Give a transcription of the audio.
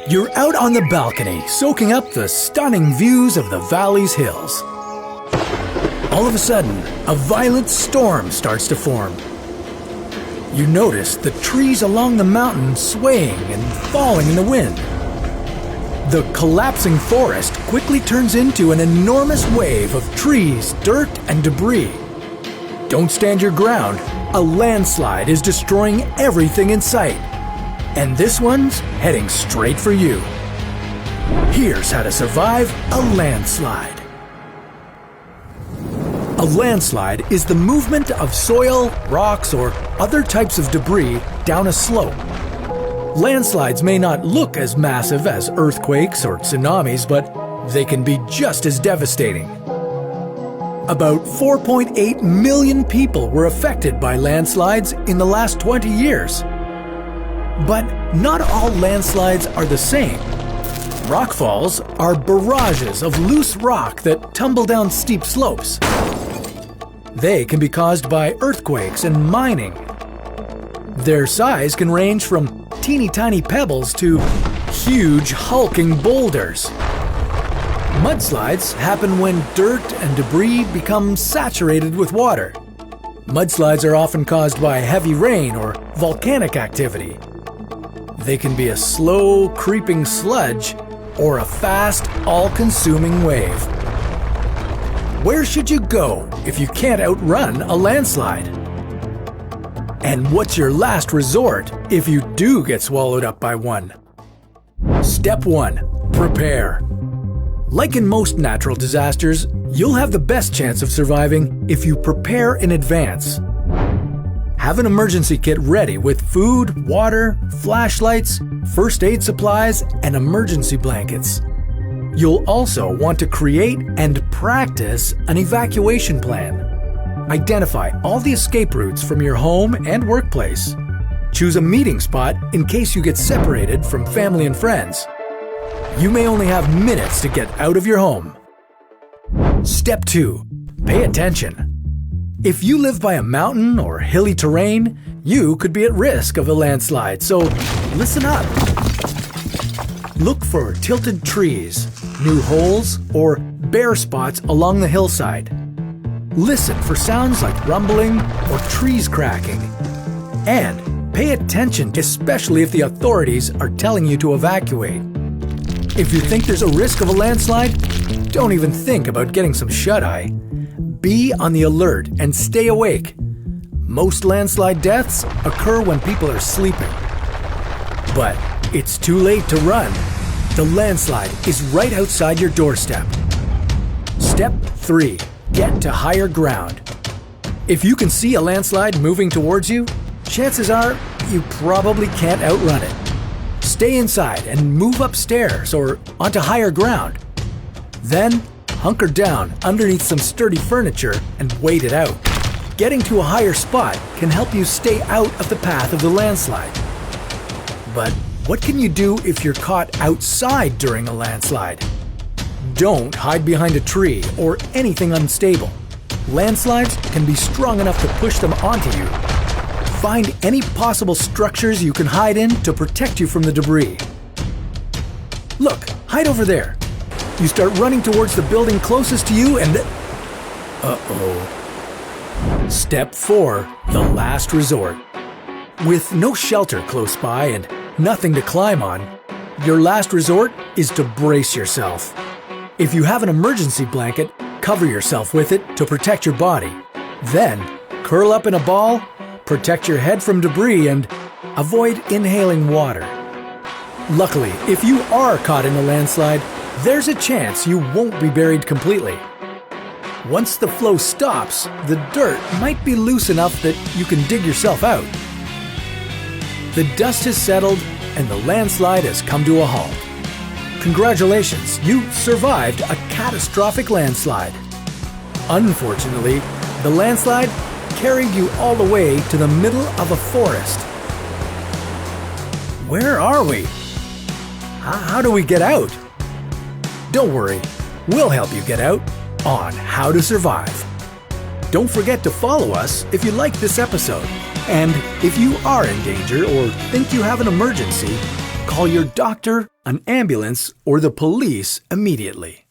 You're out on the balcony, soaking up the stunning views of the valley's hills. All of a sudden, a violent storm starts to form. You notice the trees along the mountain swaying and falling in the wind. The collapsing forest quickly turns into an enormous wave of trees, dirt, and debris. Don't stand your ground. A landslide is destroying everything in sight. And this one's heading straight for you. Here's how to survive a landslide. A landslide is the movement of soil, rocks, or other types of debris down a slope. Landslides may not look as massive as earthquakes or tsunamis, but they can be just as devastating. About 4.8 million people were affected by landslides in the last 20 years. But not all landslides are the same. Rockfalls are barrages of loose rock that tumble down steep slopes. They can be caused by earthquakes and mining. Their size can range from teeny tiny pebbles to huge hulking boulders. Mudslides happen when dirt and debris become saturated with water. Mudslides are often caused by heavy rain or volcanic activity. They can be a slow, creeping sludge or a fast, all-consuming wave. Where should you go if you can't outrun a landslide? And what's your last resort if you do get swallowed up by one? Step 1. Prepare. Like in most natural disasters, you'll have the best chance of surviving if you prepare in advance. Have an emergency kit ready with food, water, flashlights, first aid supplies, and emergency blankets. You'll also want to create and practice an evacuation plan. Identify all the escape routes from your home and workplace. Choose a meeting spot in case you get separated from family and friends. You may only have minutes to get out of your home. Step 2. Pay attention. If you live by a mountain or hilly terrain, you could be at risk of a landslide, so listen up. Look for tilted trees, new holes, or bare spots along the hillside. Listen for sounds like rumbling or trees cracking. And pay attention, especially if the authorities are telling you to evacuate. If you think there's a risk of a landslide, don't even think about getting some shut-eye. Be on the alert and stay awake. Most landslide deaths occur when people are sleeping. But it's too late to run. The landslide is right outside your doorstep. Step 3. Get to higher ground. If you can see a landslide moving towards you, chances are you probably can't outrun it. Stay inside and move upstairs or onto higher ground. Then, hunker down underneath some sturdy furniture and wait it out. Getting to a higher spot can help you stay out of the path of the landslide. But what can you do if you're caught outside during a landslide? Don't hide behind a tree or anything unstable. Landslides can be strong enough to push them onto you. Find any possible structures you can hide in to protect you from the debris. Look, hide over there. You start running towards the building closest to you and... Uh-oh. Step 4. The last resort. With no shelter close by and nothing to climb on, your last resort is to brace yourself. If you have an emergency blanket, cover yourself with it to protect your body. Then, curl up in a ball, protect your head from debris, and avoid inhaling water. Luckily, if you are caught in a landslide, there's a chance you won't be buried completely. Once the flow stops, the dirt might be loose enough that you can dig yourself out. The dust has settled and the landslide has come to a halt. Congratulations, you survived a catastrophic landslide. Unfortunately, the landslide carried you all the way to the middle of a forest. Where are we? How do we get out? Don't worry, we'll help you get out on How to Survive. Don't forget to follow us if you like this episode. And if you are in danger or think you have an emergency, Call your doctor, an ambulance, or the police immediately.